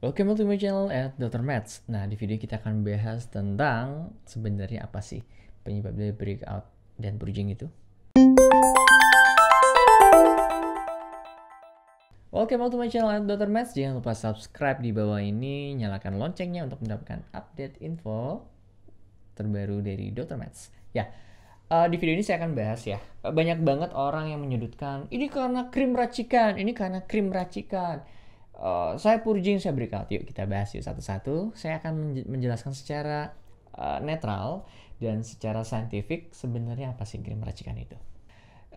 Welcome back to my channel at Dr. Mats. Nah, di video kita akan bahas tentang sebenarnya apa sih penyebab dari breakout dan purging itu. Welcome back to my channel at Dr. Mats. Jangan lupa subscribe di bawah ini, nyalakan loncengnya untuk mendapatkan update info terbaru dari Dr. Mats. Ya, di video ini saya akan bahas ya, banyak banget orang yang menyudutkan, ini karena krim racikan, ini karena krim racikan. Saya purging, saya breakout. Yuk kita bahas yuk satu-satu. Saya akan menjelaskan secara netral dan secara saintifik sebenarnya apa sih krim racikan itu.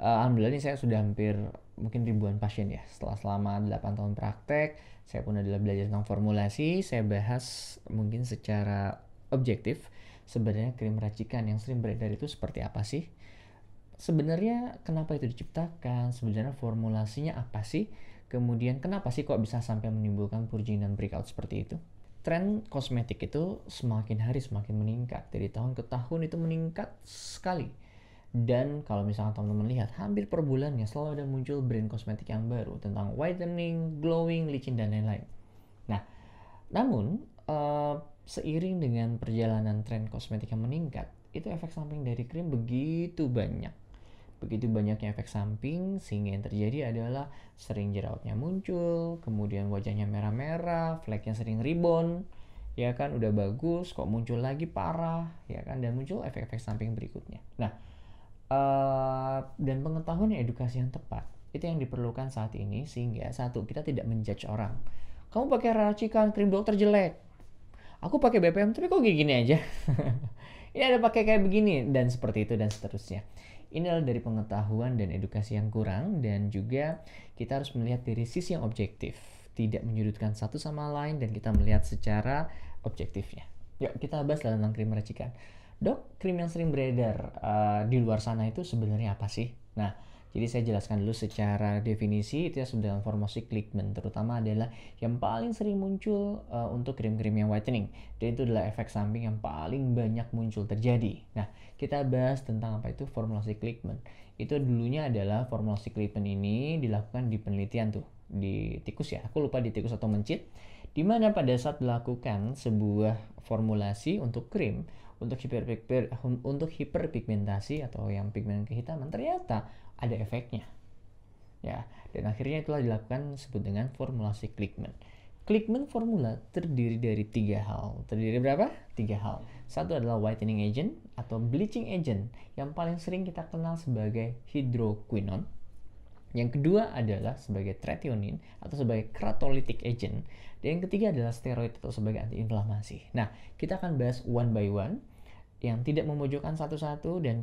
Alhamdulillah ini saya sudah hampir mungkin ribuan pasien ya. Setelah selama 8 tahun praktek, saya pun adalah belajar tentang formulasi. Saya bahas mungkin secara objektif sebenarnya krim racikan yang sering beredar itu seperti apa sih. Sebenarnya kenapa itu diciptakan, sebenarnya formulasinya apa sih, kemudian kenapa sih kok bisa sampai menimbulkan purging dan breakout seperti itu. Tren kosmetik itu semakin hari semakin meningkat, dari tahun ke tahun itu meningkat sekali. Dan kalau misalkan teman-teman lihat, hampir per bulannya selalu ada muncul brand kosmetik yang baru tentang whitening, glowing, licin, dan lain-lain. Nah, namun seiring dengan perjalanan tren kosmetik yang meningkat, itu efek samping dari krim begitu banyak. Begitu banyaknya efek samping sehingga yang terjadi adalah sering jerawatnya muncul, kemudian wajahnya merah-merah, fleknya sering rebound, ya kan, udah bagus kok muncul lagi parah, ya kan, dan muncul efek-efek samping berikutnya. Nah, dan pengetahuan dan edukasi yang tepat itu yang diperlukan saat ini, sehingga satu, kita tidak menjudge orang. Kamu pakai racikan krim dokter jelek, aku pakai BPM tapi kok gini aja. Ini ada pakai kayak begini dan seperti itu dan seterusnya. Ini adalah dari pengetahuan dan edukasi yang kurang, dan juga kita harus melihat dari sisi yang objektif, tidak menyudutkan satu sama lain, dan kita melihat secara objektifnya. Yuk kita bahas tentang krim racikan. Dok, krim yang sering beredar di luar sana itu sebenarnya apa sih? Nah, jadi saya jelaskan dulu secara definisi. Itu ya dalam formulasi Glickman, terutama adalah yang paling sering muncul untuk krim-krim yang whitening, dan itu adalah efek samping yang paling banyak muncul terjadi. Nah, kita bahas tentang apa itu formulasi Glickman. Itu dulunya adalah formulasi Glickman ini dilakukan di penelitian tuh di tikus ya, aku lupa di tikus atau mencit, dimana pada saat dilakukan sebuah formulasi untuk krim untuk hiperpigmentasi atau yang pigmen kehitaman, ternyata ada efeknya ya, dan akhirnya itulah dilakukan disebut dengan formulasi Glickman. Glickman formula terdiri dari 3 hal. Terdiri berapa? 3 hal. Satu adalah whitening agent atau bleaching agent yang paling sering kita kenal sebagai hydroquinone. Yang kedua adalah sebagai tretionin atau sebagai keratolytic agent. Dan yang ketiga adalah steroid atau sebagai antiinflamasi. Nah, kita akan bahas one by one yang tidak memojokkan satu-satu, dan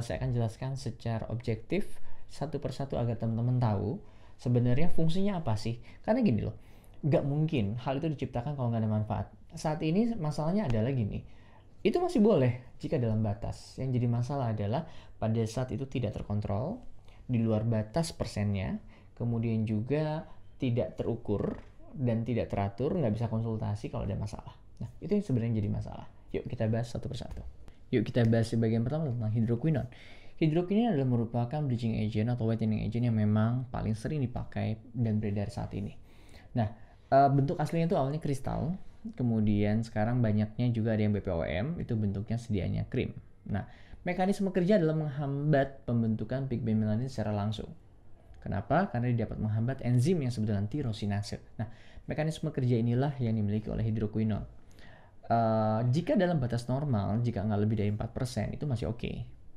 saya akan jelaskan secara objektif satu persatu agar teman-teman tahu sebenarnya fungsinya apa sih. Karena gini loh, nggak mungkin hal itu diciptakan kalau nggak ada manfaat. Saat ini masalahnya adalah gini, itu masih boleh jika dalam batas. Yang jadi masalah adalah pada saat itu tidak terkontrol, di luar batas persennya, kemudian juga tidak terukur dan tidak teratur, nggak bisa konsultasi kalau ada masalah. Nah, itu yang sebenarnya jadi masalah. Yuk kita bahas satu persatu. Yuk kita bahas di bagian pertama tentang hydroquinone. Hydroquinone adalah merupakan bleaching agent atau whitening agent yang memang paling sering dipakai dan beredar saat ini. Nah, bentuk aslinya itu awalnya kristal, kemudian sekarang banyaknya juga ada yang BPOM, itu bentuknya sedianya krim. Nah, mekanisme kerja adalah menghambat pembentukan pigmen melanin secara langsung. Kenapa? Karena dia dapat menghambat enzim yang disebut dengan tirosinase. Nah, mekanisme kerja inilah yang dimiliki oleh hydroquinone. Jika dalam batas normal, jika nggak lebih dari 4%, itu masih oke.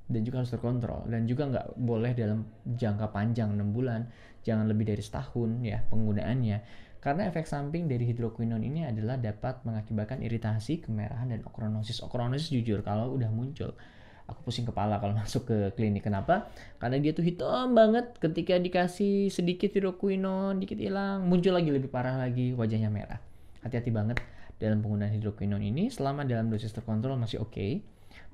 Dan juga harus terkontrol. Dan juga nggak boleh dalam jangka panjang 6 bulan, jangan lebih dari setahun ya penggunaannya. Karena efek samping dari hydroquinone ini adalah dapat mengakibatkan iritasi, kemerahan, dan okronosis. Okronosis jujur kalau udah muncul, aku pusing kepala kalau masuk ke klinik. Kenapa? Karena dia tuh hitam banget, ketika dikasih sedikit hydroquinone, dikit hilang, muncul lagi lebih parah lagi, wajahnya merah. Hati-hati banget dalam penggunaan hydroquinone ini. Selama dalam dosis terkontrol masih oke,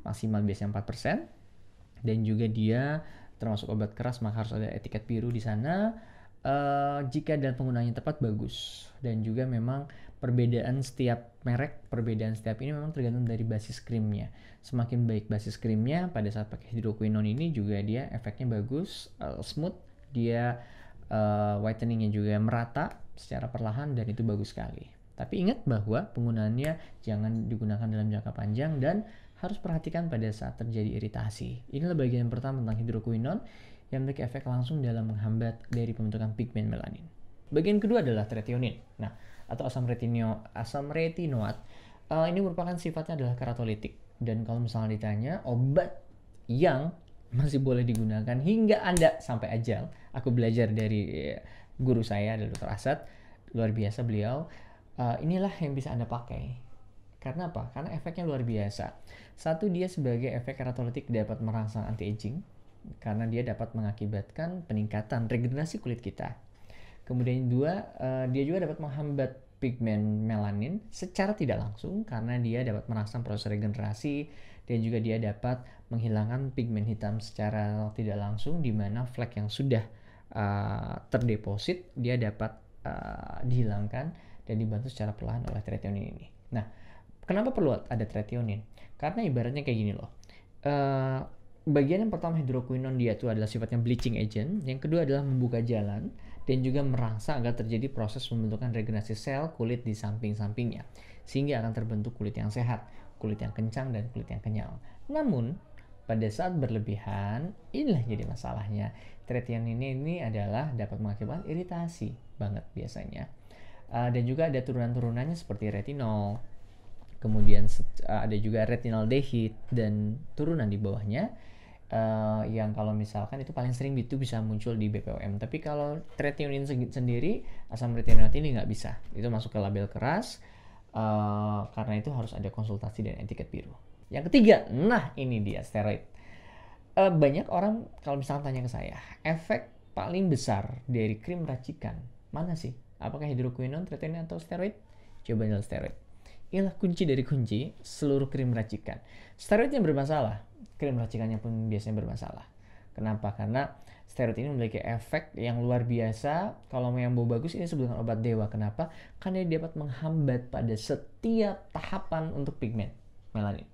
maksimal biasanya 4%, dan juga dia termasuk obat keras, maka harus ada etiket biru di sana. Jika dalam penggunaannya tepat, bagus. Dan juga memang perbedaan setiap merek, perbedaan setiap ini memang tergantung dari basis krimnya. Semakin baik basis krimnya, pada saat pakai hydroquinone ini juga dia efeknya bagus, smooth, dia whiteningnya juga merata, secara perlahan dan itu bagus sekali. Tapi ingat bahwa penggunaannya jangan digunakan dalam jangka panjang dan harus perhatikan pada saat terjadi iritasi. Inilah bagian pertama tentang hidroquinone yang memiliki efek langsung dalam menghambat dari pembentukan pigmen melanin. Bagian kedua adalah tretionin. Nah, atau asam retinoat. Ini merupakan sifatnya adalah keratolitik. Dan kalau misalnya ditanya obat yang masih boleh digunakan hingga Anda sampai ajal. Aku belajar dari guru saya, Dr. Asad, luar biasa beliau. Inilah yang bisa Anda pakai. Karena apa? Karena efeknya luar biasa. Satu, dia sebagai efek keratolitik dapat merangsang anti-aging, karena dia dapat mengakibatkan peningkatan regenerasi kulit kita. Kemudian dua, dia juga dapat menghambat pigmen melanin secara tidak langsung, karena dia dapat merangsang proses regenerasi, dan juga dia dapat menghilangkan pigmen hitam secara tidak langsung, di mana flek yang sudah terdeposit dia dapat dihilangkan dan dibantu secara perlahan oleh tretionin ini. Nah, kenapa perlu ada tretionin? Karena ibaratnya kayak gini loh. Bagian yang pertama hidroquinone dia itu adalah sifatnya bleaching agent. Yang kedua adalah membuka jalan dan juga merangsang agar terjadi proses pembentukan regenerasi sel kulit di samping-sampingnya, sehingga akan terbentuk kulit yang sehat, kulit yang kencang, dan kulit yang kenyal. Namun, pada saat berlebihan, inilah jadi masalahnya. Tretionin ini adalah dapat mengakibatkan iritasi banget biasanya. Dan juga ada turunan-turunannya seperti retinol. Kemudian ada juga retinaldehyde dan turunan di bawahnya. Yang kalau misalkan itu paling sering itu bisa muncul di BPOM. Tapi kalau tretionin sendiri, asam retinoat ini nggak bisa. Itu masuk ke label keras. Karena itu harus ada konsultasi dan etiket biru. Yang ketiga, nah ini dia steroid. Banyak orang kalau misalkan tanya ke saya, efek paling besar dari krim racikan mana sih? Apakah hidroquinone, tretionin, atau steroid? Coba adalah steroid. Inilah kunci dari kunci seluruh krim racikan. Steroidnya bermasalah, krim racikannya pun biasanya bermasalah. Kenapa? Karena steroid ini memiliki efek yang luar biasa. Kalau yang mau bagus, ini disebut dengan obat dewa. Kenapa? Karena dia dapat menghambat pada setiap tahapan untuk pigmen melanin.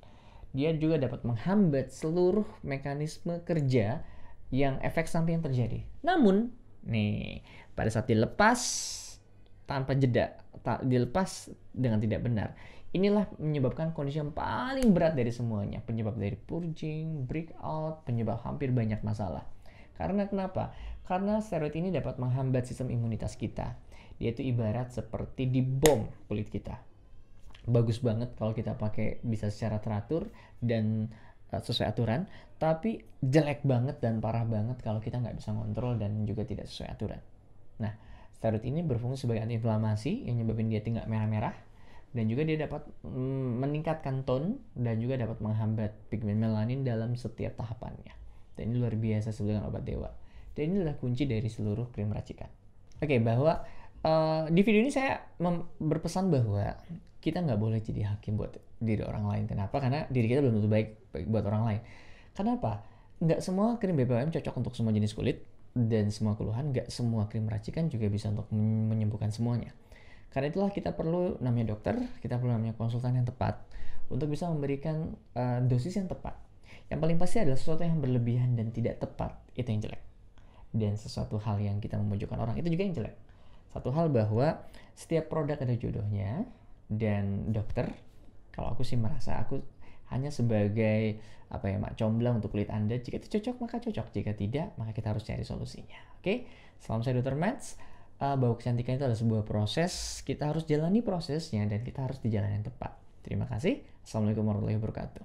Dia juga dapat menghambat seluruh mekanisme kerja yang efek samping yang terjadi. Namun, nih, pada saat dilepas tanpa jeda, dilepas dengan tidak benar, inilah menyebabkan kondisi yang paling berat dari semuanya. Penyebab dari purging, breakout, penyebab hampir banyak masalah. Karena kenapa? Karena steroid ini dapat menghambat sistem imunitas kita. Dia itu ibarat seperti dibom kulit kita. Bagus banget kalau kita pakai bisa secara teratur dan sesuai aturan, tapi jelek banget dan parah banget kalau kita nggak bisa ngontrol dan juga tidak sesuai aturan. Nah, steroid ini berfungsi sebagai antiinflamasi yang menyebabkan dia tinggal merah-merah, dan juga dia dapat meningkatkan tone dan juga dapat menghambat pigmen melanin dalam setiap tahapannya. Dan ini luar biasa sebagai obat dewa. Dan ini adalah kunci dari seluruh krim racikan. Oke, bahwa di video ini saya berpesan bahwa kita nggak boleh jadi hakim buat diri orang lain. Kenapa? Karena diri kita belum tentu baik buat orang lain. Kenapa? Nggak semua krim BPOM cocok untuk semua jenis kulit dan semua keluhan. Nggak semua krim racikan juga bisa untuk menyembuhkan semuanya. Karena itulah kita perlu namanya dokter, kita perlu namanya konsultan yang tepat untuk bisa memberikan dosis yang tepat. Yang paling pasti adalah sesuatu yang berlebihan dan tidak tepat, itu yang jelek. Dan sesuatu hal yang kita memojokkan orang, itu juga yang jelek. Satu hal bahwa setiap produk ada jodohnya, dan dokter, kalau aku sih merasa aku hanya sebagai comblang untuk kulit Anda. Jika itu cocok maka cocok, jika tidak maka kita harus cari solusinya. Oke, salam saya Dr. Mats. Bahwa kecantikan itu adalah sebuah proses, kita harus jalani prosesnya dan kita harus di jalan yang tepat. Terima kasih. Assalamualaikum warahmatullahi wabarakatuh.